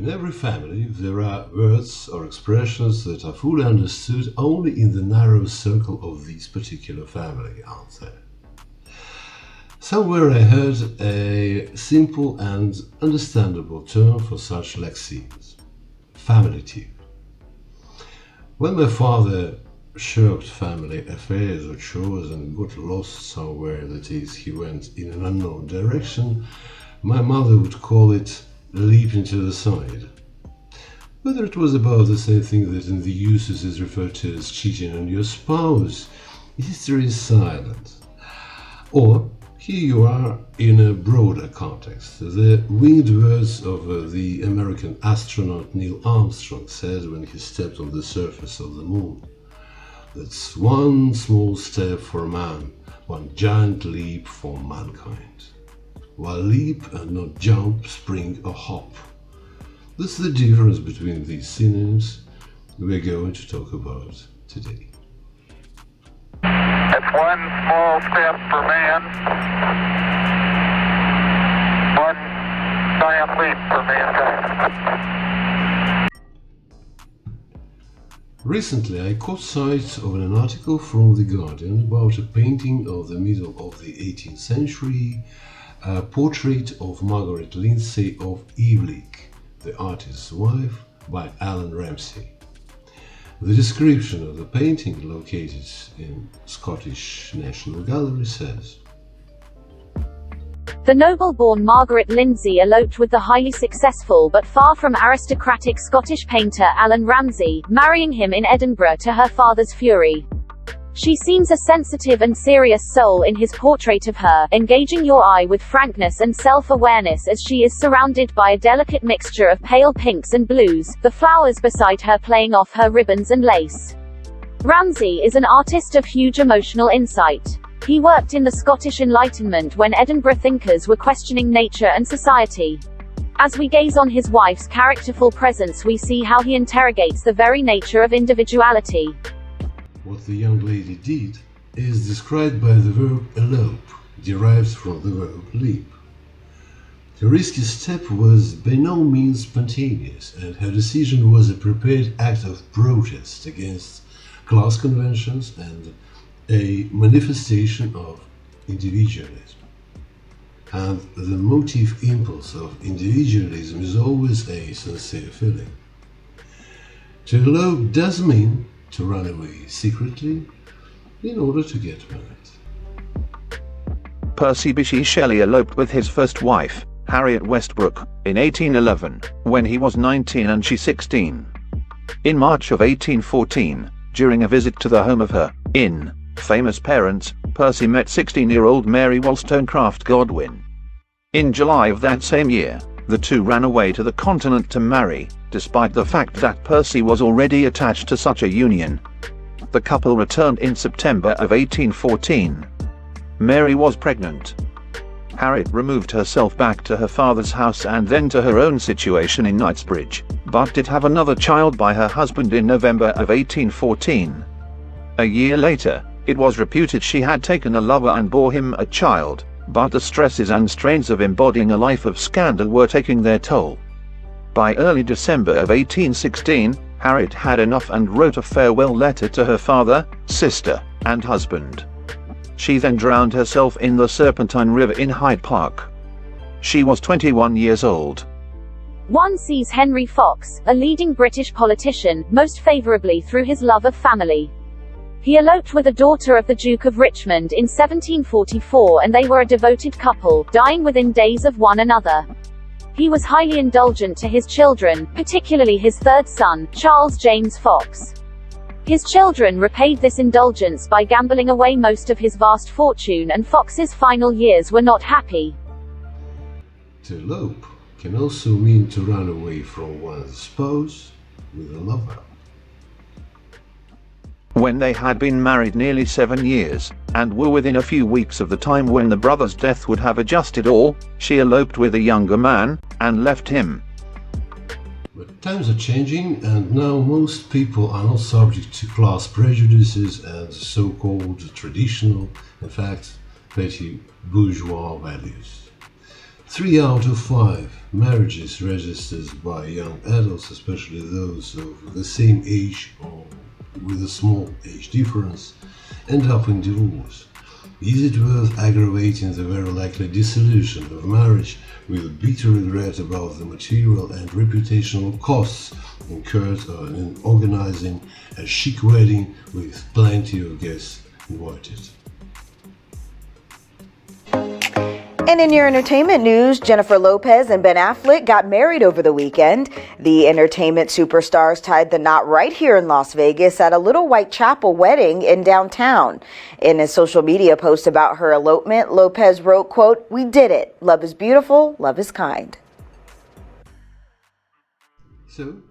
In every family, there are words or expressions that are fully understood only in the narrow circle of this particular family, aren't there? Somewhere I heard a simple and understandable term for such lexemes: family tip. When my father shirked family affairs or chores and got lost somewhere, that is, he went in an unknown direction, my mother would call it leap into the side. Whether it was about the same thing that in the uses is referred to as cheating on your spouse, history is silent. Or, here you are in a broader context. The winged words of the American astronaut Neil Armstrong said when he stepped on the surface of the moon. That's one small step for man, one giant leap for mankind. While leap and not jump, spring or hop. That's the difference between these synonyms we're going to talk about today. It's one small step for man, one giant leap for mankind. Recently, I caught sight of an article from The Guardian about a painting of the middle of the 18th century, a portrait of Margaret Lindsay of Evelyn, the artist's wife, by Alan Ramsay. The description of the painting, located in Scottish National Gallery, says: The noble-born Margaret Lindsay eloped with the highly successful but far from aristocratic Scottish painter Alan Ramsay, marrying him in Edinburgh to her father's fury. She seems a sensitive and serious soul in his portrait of her, engaging your eye with frankness and self-awareness as she is surrounded by a delicate mixture of pale pinks and blues, the flowers beside her playing off her ribbons and lace. Ramsay is an artist of huge emotional insight. He worked in the Scottish Enlightenment when Edinburgh thinkers were questioning nature and society. As we gaze on his wife's characterful presence, we see how he interrogates the very nature of individuality. What the young lady did is described by the verb elope, derived from the verb leap. Her risky step was by no means spontaneous, and her decision was a prepared act of protest against class conventions and a manifestation of individualism. And the motive impulse of individualism is always a sincere feeling. To elope does mean to run away secretly in order to get married. Percy Bysshe Shelley eloped with his first wife, Harriet Westbrook, in 1811, when he was 19 and she 16. In March of 1814, during a visit to the home of her famous parents, Percy met 16-year-old Mary Wollstonecraft Godwin. In July of that same year, the two ran away to the continent to marry, despite the fact that Percy was already attached to such a union. The couple returned in September of 1814. Mary was pregnant. Harriet removed herself back to her father's house and then to her own situation in Knightsbridge, but did have another child by her husband in November of 1814. A year later, it was reputed she had taken a lover and bore him a child, but the stresses and strains of embodying a life of scandal were taking their toll. By early December of 1816, Harriet had enough and wrote a farewell letter to her father, sister, and husband. She then drowned herself in the Serpentine River in Hyde Park. She was 21 years old. One sees Henry Fox, a leading British politician, most favourably through his love of family. He eloped with a daughter of the Duke of Richmond in 1744, and they were a devoted couple, dying within days of one another. He was highly indulgent to his children, particularly his third son, Charles James Fox. His children repaid this indulgence by gambling away most of his vast fortune, and Fox's final years were not happy. To elope can also mean to run away from one's spouse with a lover. When they had been married nearly 7 years, and were within a few weeks of the time when the brother's death would have adjusted all, she eloped with a younger man, and left him. But times are changing, and now most people are not subject to class prejudices and so-called traditional, in fact, petty bourgeois values. 3 out of 5 marriages registered by young adults, especially those of the same age or with a small age difference, end up in divorce. Is it worth aggravating the very likely dissolution of marriage with bitter regret about the material and reputational costs incurred in organizing a chic wedding with plenty of guests invited? And in your entertainment news, Jennifer Lopez and Ben Affleck got married over the weekend. The entertainment superstars tied the knot right here in Las Vegas at a little Whitechapel wedding in downtown. In a social media post about her elopement, Lopez wrote, quote, "We did it. Love is beautiful. Love is kind." So,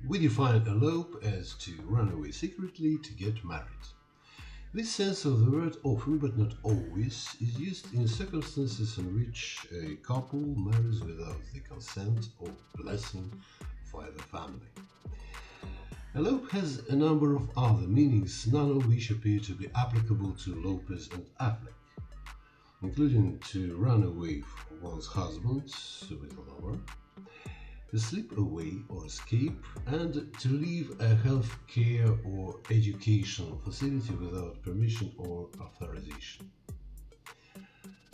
we define elope as to run away secretly to get married. This sense of the word often, but not always, is used in circumstances in which a couple marries without the consent or blessing of either family. Elope has a number of other meanings, none of which appear to be applicable to Lopez and Affleck, including to run away from one's husband with a lover, to slip away or escape, and to leave a health care or educational facility without permission or authorization.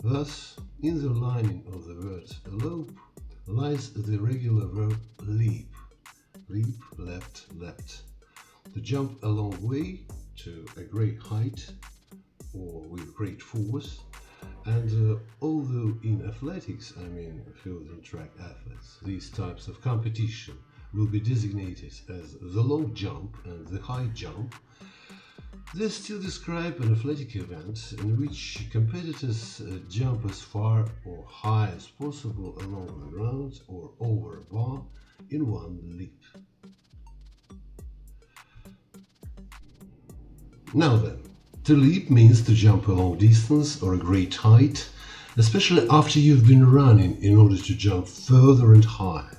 Thus, in the lining of the word elope lies the regular verb leap, leapt, to jump a long way to a great height or with great force. And although in athletics, field and track athletes, these types of competition will be designated as the long jump and the high jump, they still describe an athletic event in which competitors jump as far or high as possible along the ground or over a bar in one leap. Now then, to leap means to jump a long distance or a great height, especially after you've been running in order to jump further and higher,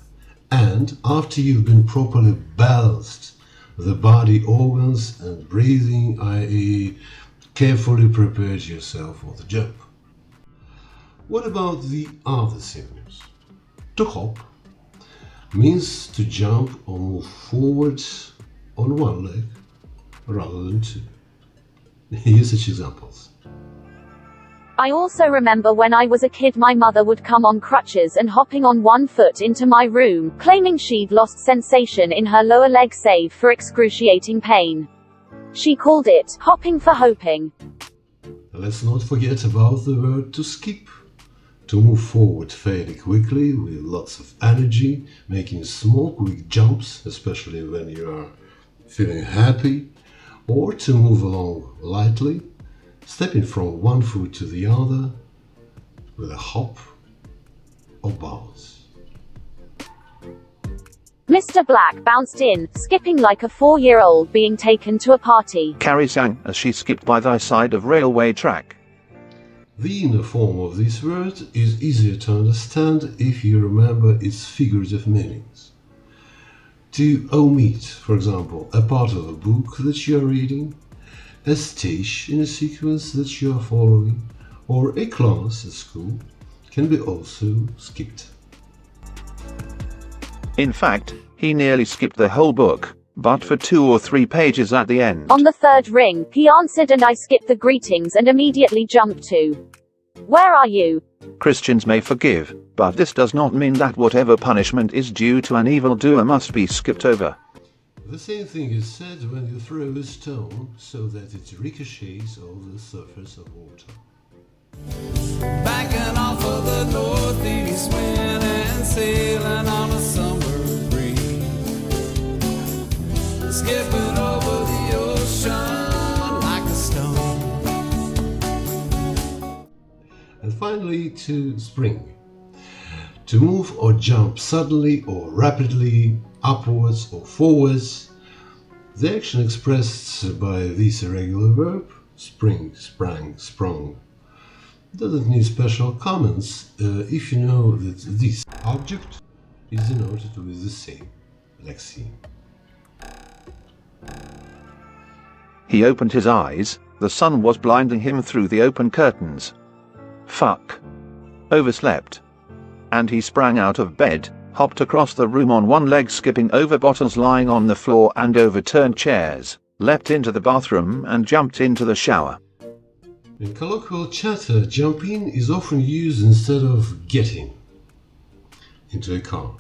and after you've been properly balanced the body organs and breathing, i.e. carefully prepared yourself for the jump. What about the other synonyms? To hop means to jump or move forward on one leg rather than two. Usage examples. I also remember when I was a kid my mother would come on crutches and hopping on one foot into my room, claiming she'd lost sensation in her lower leg save for excruciating pain. She called it hopping for hoping. Let's not forget about the word to skip. To move forward fairly quickly with lots of energy, making small quick jumps, especially when you are feeling happy, or to move along lightly, stepping from one foot to the other with a hop or bounce. Mr. Black bounced in, skipping like a 4-year-old being taken to a party. Carrie sang as she skipped by thy side of railway track. The inner form of this word is easier to understand if you remember its figurative meanings. To omit, for example, a part of a book that you are reading, a stage in a sequence that you are following, or a class at school can be also skipped. In fact, he nearly skipped the whole book, but for 2 or 3 pages at the end. On the third ring, he answered and I skipped the greetings and immediately jumped to, "Where are you?" Christians may forgive, but this does not mean that whatever punishment is due to an evildoer must be skipped over. The same thing is said when you throw a stone so that it ricochets over the surface of water. Backing off of the northeast wind and sailing on a summer breeze, skipping over the ocean like a stone. And finally, to spring. To move or jump suddenly or rapidly, upwards or forwards. The action expressed by this irregular verb, spring, sprang, sprung, doesn't need special comments if you know that this object is denoted with the same lexeme. He opened his eyes, the sun was blinding him through the open curtains. Fuck. Overslept. and he sprang out of bed, hopped across the room on one leg, skipping over bottles lying on the floor and overturned chairs, leapt into the bathroom and jumped into the shower. In colloquial chatter, jumping is often used instead of getting into a car.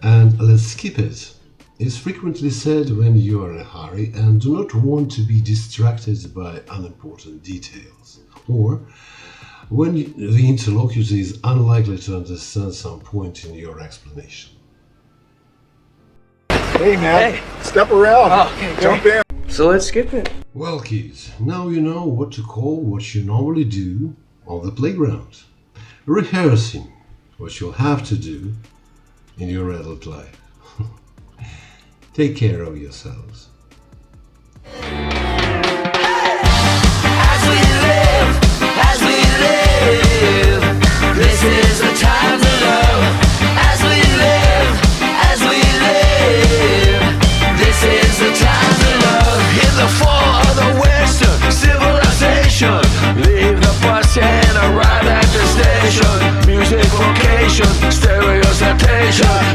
And let's skip it is frequently said when you are in a hurry and do not want to be distracted by unimportant details, or when the interlocutor is unlikely to understand some point in your explanation. Hey man, step around. Oh, okay, Jump in. So let's skip it. Well, kids, now you know what to call what you normally do on the playground. Rehearsing what you'll have to do in your adult life. Take care of yourselves. As we live, this is the time to love. As we live, this is the time to love. In the fall of the Western civilization, leave the bus and arrive at the station. Music vocation, stereo citation.